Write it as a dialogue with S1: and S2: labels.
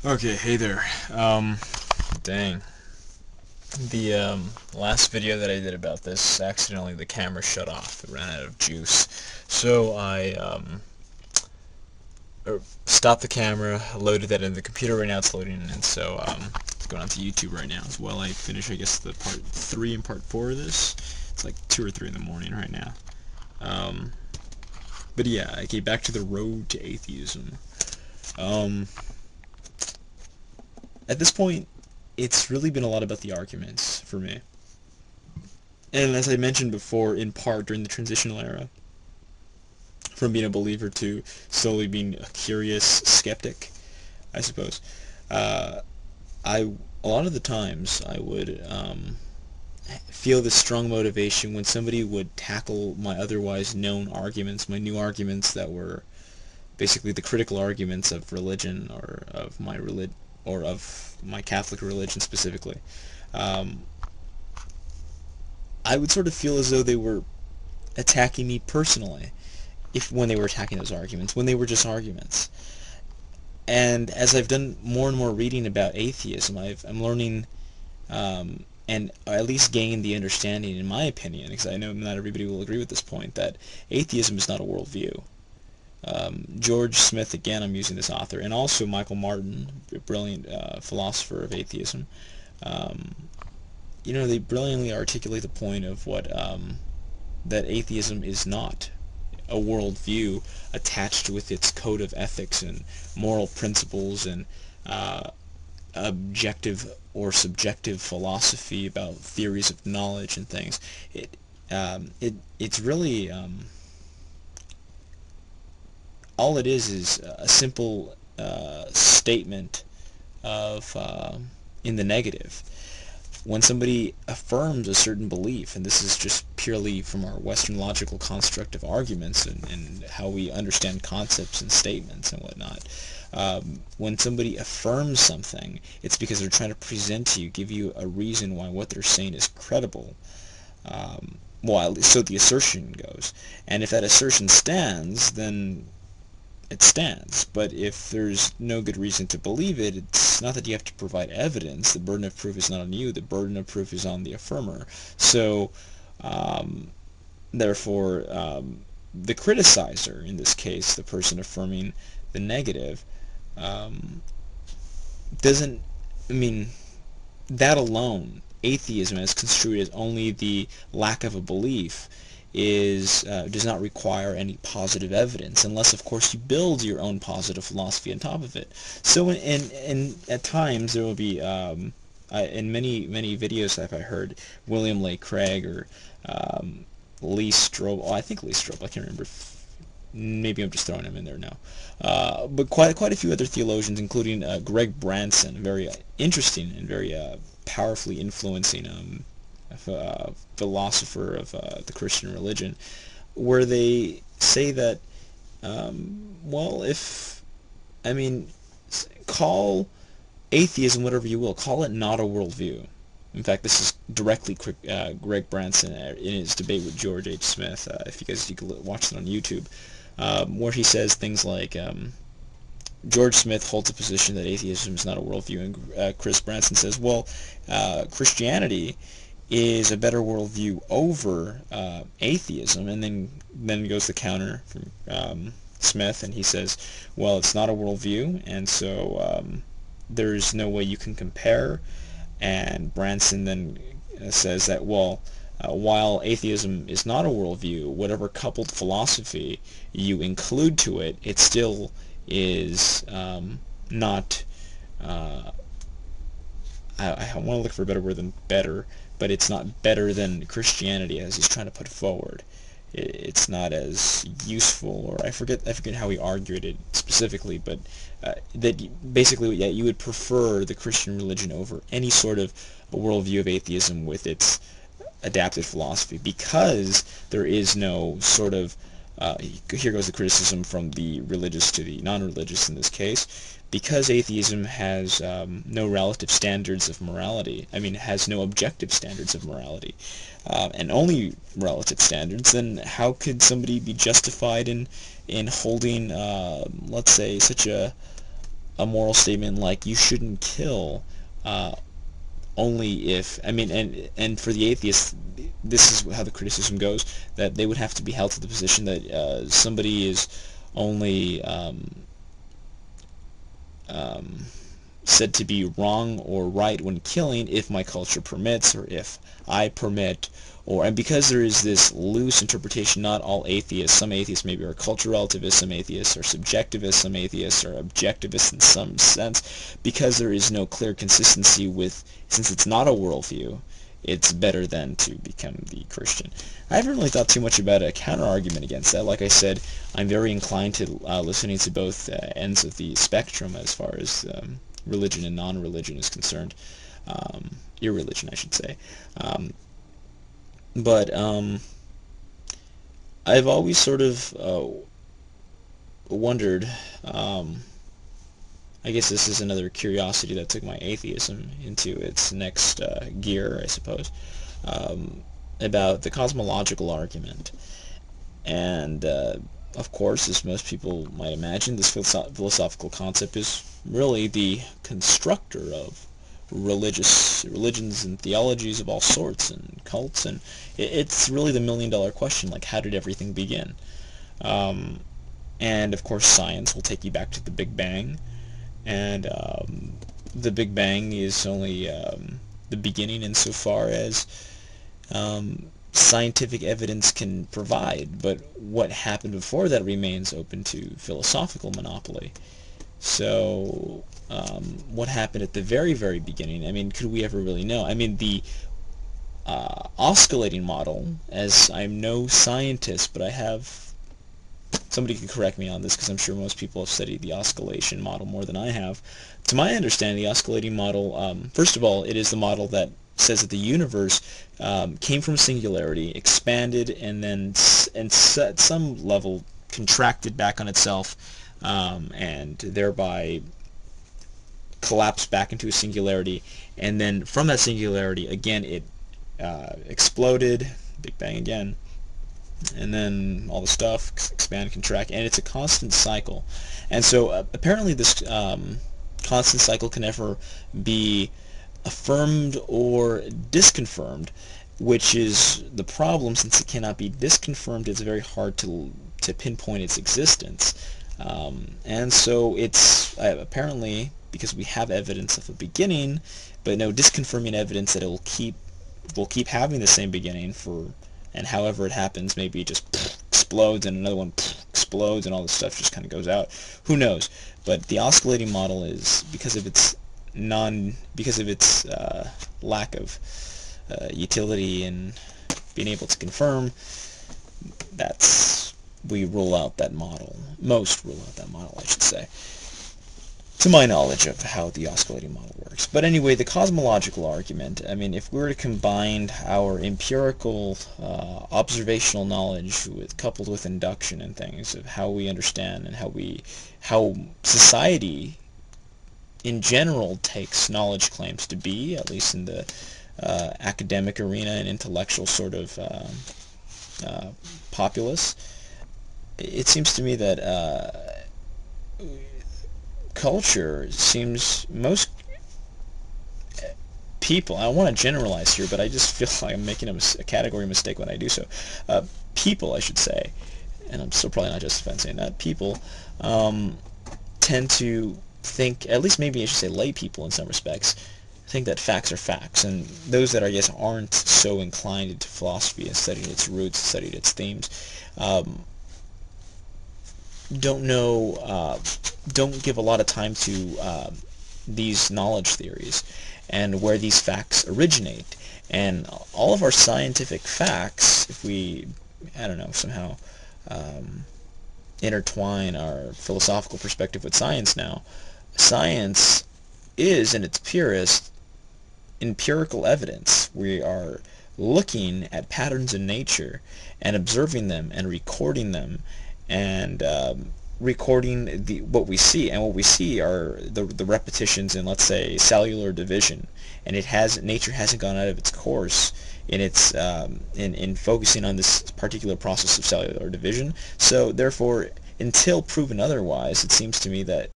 S1: Okay, hey there. Dang. The last video that I did about this, accidentally the camera shut off. It ran out of juice. So I stopped the camera, loaded that in the computer. Right now it's loading, and so it's going on to YouTube right now as well. I finished, I guess, the part 3 and part 4 of this. It's like 2 or 3 in the morning right now. Um, but yeah, okay, back to the road to atheism. Um, at this point, it's really been a lot about the arguments for me. And as I mentioned before, in part during the transitional era, from being a believer to slowly being a curious skeptic, I suppose, uh, I a lot of the times I would feel this strong motivation when somebody would tackle my otherwise known arguments, my new arguments that were basically the critical arguments of religion or of my Catholic religion specifically. Um, I would sort of feel as though they were attacking me personally, if when they were attacking those arguments, when they were just arguments. And as I've done more and more reading about atheism, I'm learning and at least gain the understanding, in my opinion, because I know not everybody will agree with this point, that atheism is not a worldview. George Smith, again, I'm using this author, and also Michael Martin, a brilliant philosopher of atheism, um, they brilliantly articulate the point of what that atheism is not a worldview attached with its code of ethics and moral principles and uh, objective or subjective philosophy about theories of knowledge and things. It's really all it is a simple statement of in the negative. When somebody affirms a certain belief, and this is just purely from our Western logical construct of arguments and how we understand concepts and statements and whatnot, when somebody affirms something, it's because they're trying to present to you, give you a reason why what they're saying is credible. Well, at least so the assertion goes. And if that assertion stands, then it stands. But if there's no good reason to believe it, it's not that you have to provide evidence. The burden of proof is not on you. The burden of proof is on the affirmer. So, um, therefore, the criticizer, in this case, the person affirming the negative, um, doesn't, I mean, that alone, atheism as construed as only the lack of a belief, does not require any positive evidence, unless of course you build your own positive philosophy on top of it. So at times there will be in many videos that I've heard, William Lane Craig or Lee Strobel. Oh, I think Lee Strobel. I can't remember. Maybe I'm just throwing him in there now. But quite a few other theologians, including Greg Branson, very interesting and very powerfully influencing philosopher of the Christian religion, where they say that, well, I mean, call atheism whatever you will, call it not a worldview. In fact, this is directly Greg Branson in his debate with George H. Smith, if you could watch it on YouTube, where he says things like, George Smith holds a position that atheism is not a worldview, and Chris Branson says, well, Christianity is a better worldview over atheism, and then goes the counter from Smith, and he says, well, it's not a worldview, and so there's no way you can compare. And Branson then says that, well, while atheism is not a worldview, whatever coupled philosophy you include to it, it still is not, I want to look for a better word than better, but it's not better than Christianity as he's trying to put forward. It's not as useful, or I forget how he argued it specifically, but that basically, yeah, you would prefer the Christian religion over any sort of a worldview of atheism with its adapted philosophy, because there is no sort of here goes the criticism from the religious to the non-religious in this case, because atheism has no relative standards of morality, has no objective standards of morality, and only relative standards, then how could somebody be justified in holding, let's say, such a moral statement like you shouldn't kill only if, I mean, and for the atheists, this is how the criticism goes, that they would have to be held to the position that somebody is only um, said to be wrong or right when killing if my culture permits, or if I permit, or, and because there is this loose interpretation, not all atheists, some atheists maybe are cultural relativists, some atheists are subjectivists, some atheists are objectivists in some sense, because there is no clear consistency with, since it's not a worldview, it's better than to become the Christian. I haven't really thought too much about a counter-argument against that. Like I said, I'm very inclined to listening to both ends of the spectrum as far as religion and non-religion is concerned. Irreligion, I should say. But I've always sort of wondered, I guess this is another curiosity that took my atheism into its next gear, I suppose, about the cosmological argument. And of course, as most people might imagine, this philosophical concept is really the constructor of religions and theologies of all sorts and cults, and it's really the million-dollar question, like, how did everything begin? And of course, science will take you back to the Big Bang, and the Big Bang is only the beginning insofar as scientific evidence can provide, but what happened before that remains open to philosophical monopoly. So, what happened at the very, very beginning? I mean, could we ever really know? I mean, the oscillating model, as I'm no scientist, but I have, somebody can correct me on this because I'm sure most people have studied the oscillation model more than I have. To my understanding, the oscillating model, first of all, it is the model that says that the universe came from singularity, expanded, and then at some level contracted back on itself, and thereby collapsed back into a singularity, and then from that singularity, again, it exploded, Big Bang again, and then all the stuff, expand, contract, and it's a constant cycle. And so apparently this constant cycle can never be affirmed or disconfirmed, which is the problem. Since it cannot be disconfirmed, it's very hard to pinpoint its existence. And so it's apparently, because we have evidence of a beginning, but no disconfirming evidence that it will keep having the same beginning for, and however it happens, maybe it just explodes and another one explodes and all this stuff just kind of goes out. Who knows? But the oscillating model is, because of its lack of utility and being able to confirm, we rule out that model. Most rule out that model, I should say, to my knowledge of how the oscillating model works. But anyway, the cosmological argument, I mean, if we were to combine our empirical observational knowledge coupled with induction and things of how we understand and how society in general takes knowledge claims to be, at least in the academic arena and intellectual sort of populace, it seems to me that culture seems, most people, I want to generalize here, but I just feel like I'm making a category mistake when I do so. People, I should say, and I'm still probably not justified in saying that, people tend to think, at least maybe I should say lay people in some respects, think that facts are facts, and those that, I guess, aren't so inclined into philosophy and studied its roots, studied its themes, don't know, don't give a lot of time to these knowledge theories and where these facts originate. And all of our scientific facts, if we, I don't know, somehow intertwine our philosophical perspective with science now, science is, in its purest, empirical evidence. We are looking at patterns in nature and observing them and recording them, and recording what we see, and what we see are the repetitions in, let's say, cellular division, and nature hasn't gone out of its course in its in focusing on this particular process of cellular division. So therefore, until proven otherwise, it seems to me that